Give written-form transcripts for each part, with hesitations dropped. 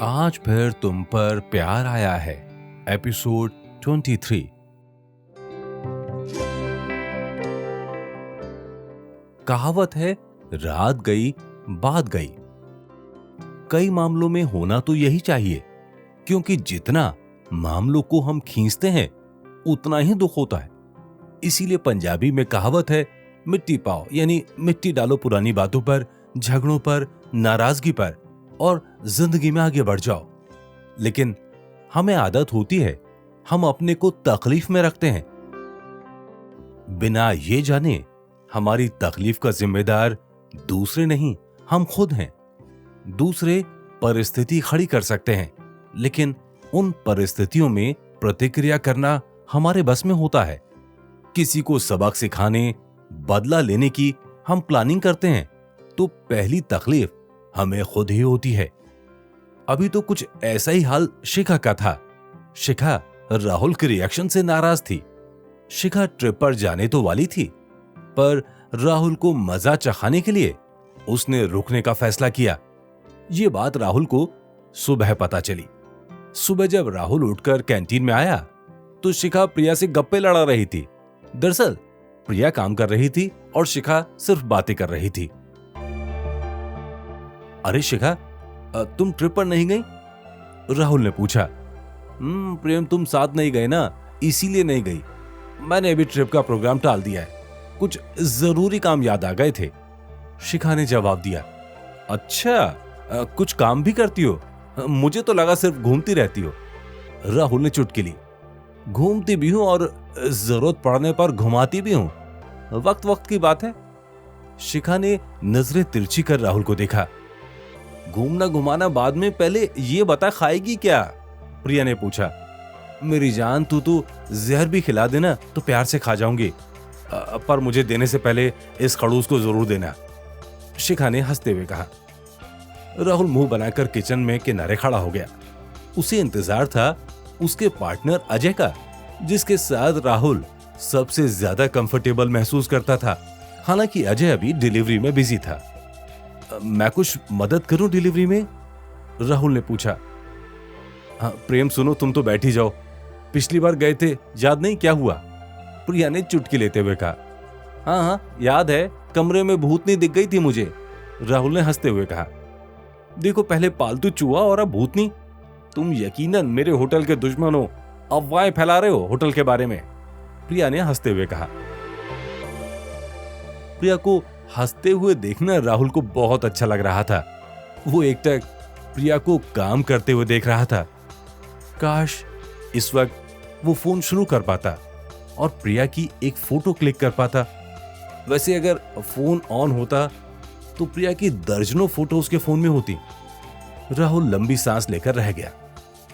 आज फिर तुम पर प्यार आया है, एपिसोड 23। कहावत है, रात गई बात गई। कई मामलों में होना तो यही चाहिए, क्योंकि जितना मामलों को हम खींचते हैं उतना ही दुख होता है। इसीलिए पंजाबी में कहावत है, मिट्टी पाओ, यानी मिट्टी डालो पुरानी बातों पर, झगड़ों पर, नाराजगी पर और जिंदगी में आगे बढ़ जाओ। लेकिन हमें आदत होती है, हम अपने को तकलीफ में रखते हैं, बिना ये जाने हमारी तकलीफ का जिम्मेदार दूसरे नहीं, हम खुद हैं। दूसरे परिस्थिति खड़ी कर सकते हैं, लेकिन उन परिस्थितियों में प्रतिक्रिया करना हमारे बस में होता है। किसी को सबक सिखाने, बदला लेने की हम प्लानिंग करते हैं तो पहली तकलीफ हमें खुद ही होती है। अभी तो कुछ ऐसा ही हाल शिखा का था। शिखा राहुल के रिएक्शन से नाराज थी। शिखा ट्रिप पर जाने तो वाली थी, पर राहुल को मजा चखाने के लिए उसने रुकने का फैसला किया। ये बात राहुल को सुबह पता चली। सुबह जब राहुल उठकर कैंटीन में आया तो शिखा प्रिया से गप्पे लड़ा रही थी। दरअसल प्रिया काम कर रही थी और शिखा सिर्फ बातें कर रही थी। अरे शिखा, तुम ट्रिप पर नहीं गई? राहुल ने पूछा। प्रेम, तुम साथ नहीं गए ना, इसीलिए नहीं गई। मैंने अभी ट्रिप का प्रोग्राम टाल दिया है, कुछ जरूरी काम याद आ गए थे, शिखा ने जवाब दिया। अच्छा, कुछ काम भी करती हो? मुझे तो लगा सिर्फ घूमती रहती हो। राहुल ने चुटकी ली। घूमती भी हूं और जरूरत पड़ने पर घुमाती भी हूं, वक्त वक्त की बात है। शिखा ने नजरें तिरछी कर राहुल को देखा। घूमना घुमाना बाद में, पहले ये बता खाएगी क्या? प्रिया ने पूछा। मेरी जान, तू जहर भी खिला देना तो प्यार से खा जाऊंगी, पर मुझे देने से पहले इस खड़ूस को जरूर देना, शिखा ने हंसते हुए कहा। राहुल मुंह बनाकर किचन में किनारे खड़ा हो गया। उसे इंतजार था उसके पार्टनर अजय का, जिसके साथ राहुल सबसे ज्यादा कंफर्टेबल महसूस करता था। हालांकि अजय अभी डिलीवरी में बिजी था। मैं कुछ मदद करूं डिलीवरी में? राहुल ने पूछा। हाँ प्रेम, सुनो, तुम तो बैठ ही जाओ। पिछली बार गए थे, याद नहीं क्या हुआ? प्रिया ने चुटकी लेते हुए कहा। हाँ याद है, कमरे में भूतनी दिख गई थी मुझे, राहुल ने हंसते हुए कहा। देखो, पहले पालतू चूहा और अब भूतनी। तुम यकीनन मेरे होटल के दुश्मन हो, अफवाहें फैला रहे हो होटल के बारे में, प्रिया ने हंसते हुए कहा। प्रिया को हंसते हुए देखना राहुल को बहुत अच्छा लग रहा था। वो एकटक प्रिया को काम करते हुए देख रहा था। काश इस वक्त वो फोन शुरू कर पाता और प्रिया की एक फोटो क्लिक कर पाता। वैसे अगर फोन ऑन होता तो प्रिया की दर्जनों फोटो उसके फोन में होती। राहुल लंबी सांस लेकर रह गया।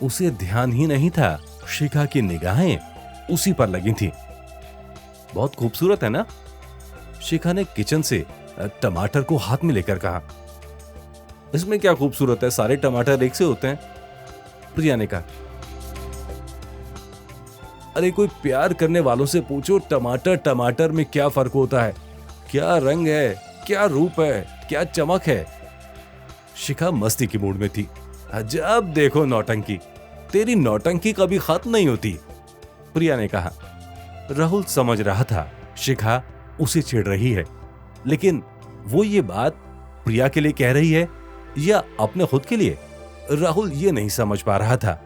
उसे ध्यान ही नहीं था शिखा की निगाहें उसी पर लगी थी। बहुत खूबसूरत है ना? शिखा ने किचन से टमाटर को हाथ में लेकर कहा। इसमें क्या खूबसूरत है, सारे टमाटर एक से होते हैं, प्रिया ने कहा। अरे कोई प्यार करने वालों से पूछो, टमाटर में क्या फर्क होता है, क्या रंग है, क्या रूप है, क्या चमक है। शिखा मस्ती की मूड में थी। जब देखो नौटंकी, तेरी नौटंकी कभी खत्म नहीं होती, प्रिया ने कहा। राहुल समझ रहा था शिखा उसे चिढ़ रही है, लेकिन वो ये बात प्रिया के लिए कह रही है या अपने खुद के लिए, राहुल ये नहीं समझ पा रहा था।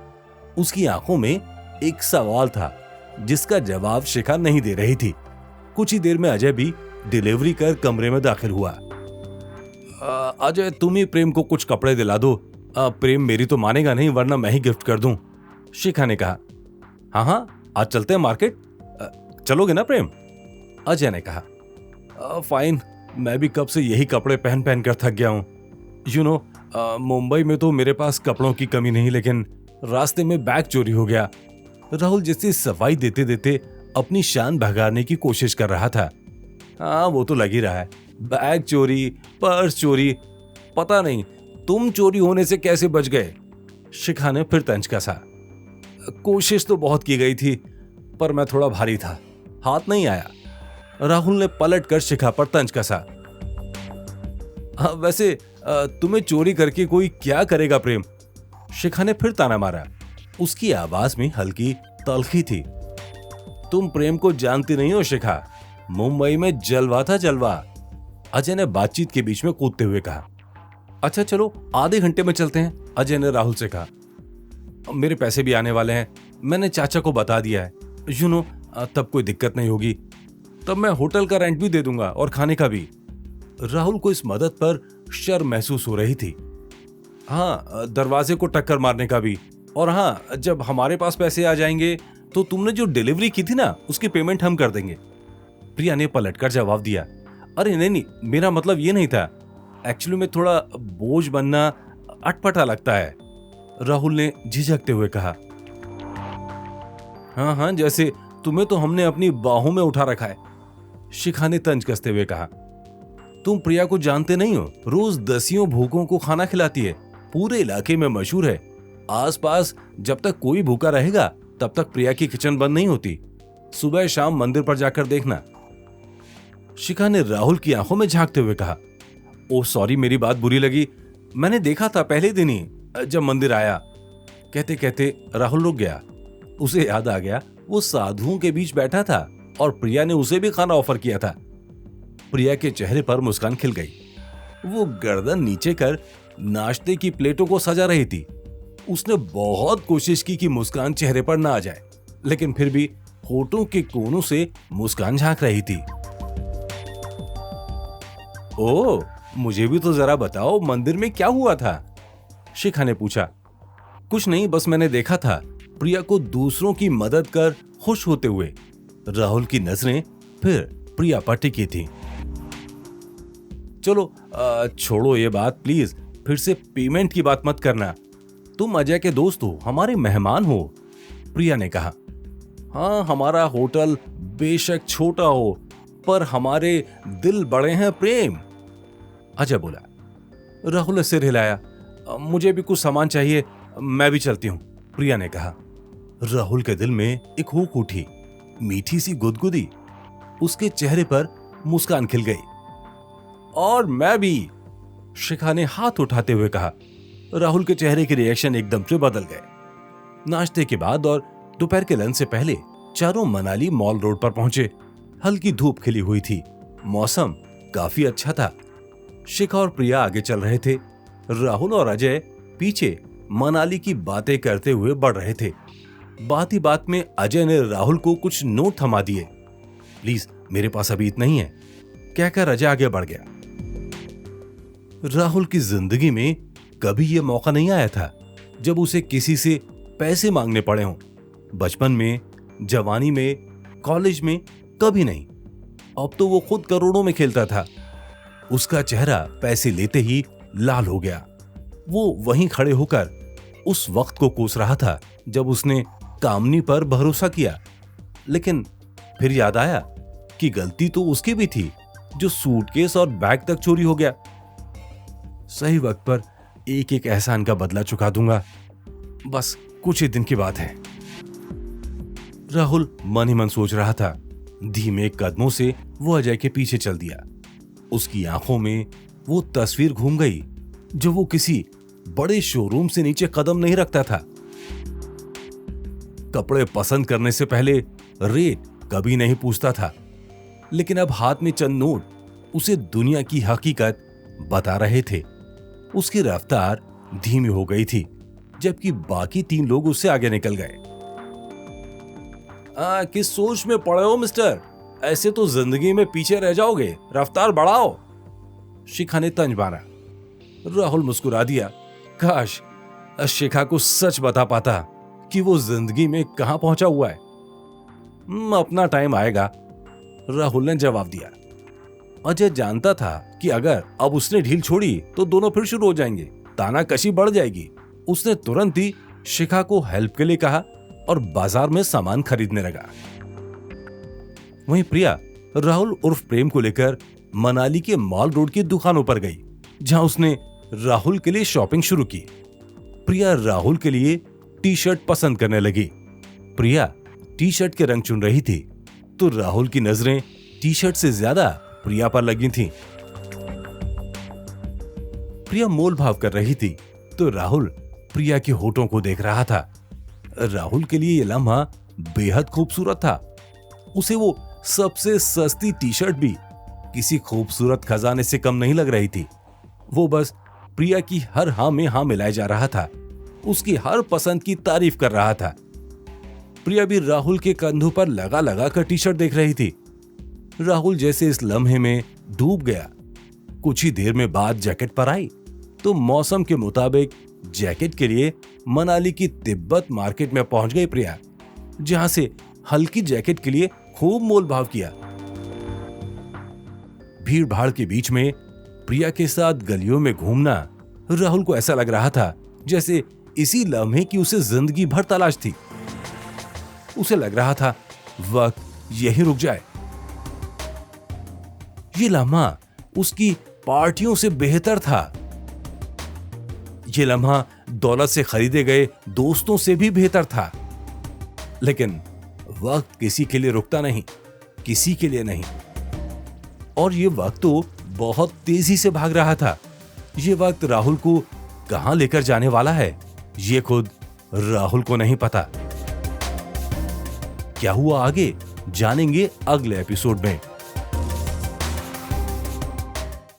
उसकी आंखों में एक सवाल था जिसका जवाब शिखा नहीं दे रही थी। कुछ ही देर में अजय भी डिलीवरी कर कमरे में दाखिल हुआ। अजय, तुम ही प्रेम को कुछ कपड़े दिला दो। प्रेम मेरी तो मानेगा नहीं, वरना मैं ही गिफ्ट कर दूं, शिखा ने कहा। हाँ, आज चलते हैं मार्केट, चलोगे ना प्रेम? अजय ने कहा। फाइन, मैं भी कब से यही कपड़े पहन पहन कर थक गया हूं। मुंबई में तो मेरे पास कपड़ों की कमी नहीं, लेकिन रास्ते में बैग चोरी हो गया। राहुल जैसे सफाई देते देते अपनी शान भगाने की कोशिश कर रहा था। हाँ, वो तो लग ही रहा है, बैग चोरी, पर्स चोरी, पता नहीं तुम चोरी होने से कैसे बच गए, शिखा ने फिर तंज कसा। कोशिश तो बहुत की गई थी, पर मैं थोड़ा भारी था, हाथ नहीं आया, राहुल ने पलट कर शिखा पर तंज कसा। वैसे तुम्हें चोरी करके कोई क्या करेगा प्रेम? शिखा ने फिर ताना मारा। उसकी आवाज में हल्की तल्खी थी। तुम प्रेम को जानती नहीं हो शिखा, मुंबई में जलवा था जलवा, अजय ने बातचीत के बीच में कूदते हुए कहा। अच्छा चलो आधे घंटे में चलते हैं, अजय ने राहुल से कहा। मेरे पैसे भी आने वाले हैं, मैंने चाचा को बता दिया है, तब कोई दिक्कत नहीं होगी। तब मैं होटल का रेंट भी दे दूंगा और खाने का भी। राहुल को इस मदद पर शर्म महसूस हो रही थी। हाँ, दरवाजे को टक्कर मारने का भी। और हाँ, जब हमारे पास पैसे आ जाएंगे तो तुमने जो डिलीवरी की थी ना, उसकी पेमेंट हम कर देंगे। प्रिया ने पलटकर जवाब दिया। अरे नहीं, मेरा मतलब ये नहीं था। एक्चुअली में थोड़ा बोझ बनना अटपटा लगता है, राहुल ने झिझकते हुए कहा। हाँ, जैसे तुम्हें तो हमने अपनी बाहों में उठा रखा है, शिखा ने तंज कसते हुए कहा। तुम प्रिया को जानते नहीं हो, रोज दसियों भूखों को खाना खिलाती है, पूरे इलाके में मशहूर है। आसपास जब तक कोई भूखा रहेगा तब तक प्रिया की किचन बंद नहीं होती। सुबह शाम मंदिर पर जाकर देखना, शिखा ने राहुल की आंखों में झांकते हुए कहा। ओह सॉरी, मेरी बात बुरी लगी, मैंने देखा था पहले दिन ही जब मंदिर आया। कहते कहते राहुल रुक गया। उसे याद आ गया वो साधुओं के बीच बैठा था और प्रिया ने उसे भी खाना ऑफर किया था। प्रिया के चेहरे पर मुस्कान खिल गई। वो गर्दन नीचे कर नाश्ते की प्लेटों को सजा रही थी। उसने बहुत कोशिश की कि मुस्कान चेहरे पर ना आ जाए, लेकिन फिर भी होठों के कोनों से मुस्कान झांक रही थी। ओह, मुझे भी तो जरा बताओ, मंदिर में क्या हुआ था? शिखा ने पूछा। कुछ नहीं, बस मैंने देखा था प्रिया को दूसरों की मदद कर खुश होते हुए। राहुल की नजरें फिर प्रिया पर टिकी थी। चलो छोड़ो ये बात प्लीज, फिर से पेमेंट की बात मत करना। तुम अजय के दोस्त हो, हमारे मेहमान हो, प्रिया ने कहा। हाँ, हमारा होटल बेशक छोटा हो, पर हमारे दिल बड़े हैं प्रेम, अजय बोला। राहुल ने सिर हिलाया। मुझे भी कुछ सामान चाहिए, मैं भी चलती हूं, प्रिया ने कहा। राहुल के दिल में एक हुक उठी, मीठी सी गुदगुदी। उसके चेहरे पर मुस्कान खिल गई। और मैं भी, शिखा ने हाथ उठाते हुए कहा। राहुल के चेहरे के रिएक्शन एकदम से बदल गए। नाश्ते के बाद और दोपहर के लंच से पहले चारों मनाली मॉल रोड पर पहुंचे। हल्की धूप खिली हुई थी, मौसम काफी अच्छा था। शिखा और प्रिया आगे चल रहे थे, राहुल और अजय पीछे मनाली की बातें करते हुए बढ़ रहे थे। बात ही बात में अजय ने राहुल को कुछ नोट थमा दिए। प्लीज, मेरे पास अभी इतना ही है, कहकर अजय आगे बढ़ गया। राहुल की जिंदगी में कभी यह मौका नहीं आया था जब उसे किसी से पैसे मांगने पड़े हों। बचपन में, जवानी में, कॉलेज में, कभी नहीं। अब तो वो खुद करोड़ों में खेलता था। उसका चेहरा पैसे लेते ही लाल हो गया। वो वहीं खड़े होकर उस वक्त को कोस रहा था जब उसने कामनी पर भरोसा किया। लेकिन फिर याद आया कि गलती तो उसकी भी थी जो सूटकेस और बैग तक चोरी हो गया। सही वक्त पर एक एक एहसान का बदला चुका दूंगा, बस कुछ ही दिन की बात है, राहुल मन ही मन सोच रहा था। धीमे कदमों से वो अजय के पीछे चल दिया। उसकी आंखों में वो तस्वीर घूम गई जो वो किसी बड़े शोरूम से नीचे कदम नहीं रखता था। कपड़े पसंद करने से पहले रेट कभी नहीं पूछता था, लेकिन अब हाथ में चंद नोट उसे दुनिया की हकीकत बता रहे थे। उसकी रफ्तार धीमी हो गई थी, जबकि बाकी 3 लोग उससे आगे निकल गए। किस सोच में पड़े हो मिस्टर? ऐसे तो जिंदगी में पीछे रह जाओगे, रफ्तार बढ़ाओ, शिखा ने तंज मारा। राहुल मुस्कुरा दिया। काश शिखा को सच बता पाता कि वो जिंदगी में कहां पहुंचा हुआ है। अपना टाइम आएगा, राहुल ने जवाब दिया। अजय जानता था कि अगर अब उसने ढील छोड़ी तो दोनों फिर शुरू हो जाएंगे, तानाकशी बढ़ जाएगी। उसने तुरंत ही शिखा को हेल्प के लिए कहा और बाजार में सामान खरीदने लगा। वहीं प्रिया राहुल उर्फ प्रेम को लेकर मनाली के मॉल रोड की दुकानों पर गई, जहां उसने राहुल के लिए शॉपिंग शुरू की। प्रिया राहुल के लिए टी शर्ट पसंद करने लगी। प्रिया टी शर्ट के रंग चुन रही थी तो राहुल की नजरें टी शर्ट से ज्यादा प्रिया पर लगी थीं। प्रिया मोल भाव कर रही थी तो राहुल प्रिया के होठों को देख रहा था। राहुल के लिए यह लम्हा बेहद खूबसूरत था। उसे वो सबसे सस्ती टी शर्ट भी किसी खूबसूरत खजाने से कम नहीं लग रही थी। वो बस प्रिया की हर हाँ में हाँ मिलाए जा रहा था, उसकी हर पसंद की तारीफ कर रहा था। प्रिया भी राहुल के कंधों पर लगा लगा कर टी शर्ट देख रही थी। राहुल जैसे इस लम्हे में डूब गया। कुछ ही देर में बाद जैकेट पर आई तो मौसम के मुताबिक जैकेट के लिए मनाली की तिब्बत मार्केट में पहुंच गई प्रिया, जहां से हल्की जैकेट के लिए खूब मोल भाव किया। भीड़ भाड़ के बीच में प्रिया के साथ गलियों में घूमना राहुल को ऐसा लग रहा था जैसे इसी लम्हे की उसे जिंदगी भर तलाश थी। उसे लग रहा था वक्त यहीं रुक जाए। ये लम्हा उसकी पार्टियों से बेहतर था। ये लम्हा दौलत से खरीदे गए दोस्तों से भी बेहतर था। लेकिन वक्त किसी के लिए रुकता नहीं, किसी के लिए नहीं। और ये वक्त तो बहुत तेजी से भाग रहा था। ये वक्त राहुल को कहां लेकर जाने वाला है, ये खुद राहुल को नहीं पता। क्या हुआ आगे जानेंगे अगले एपिसोड में।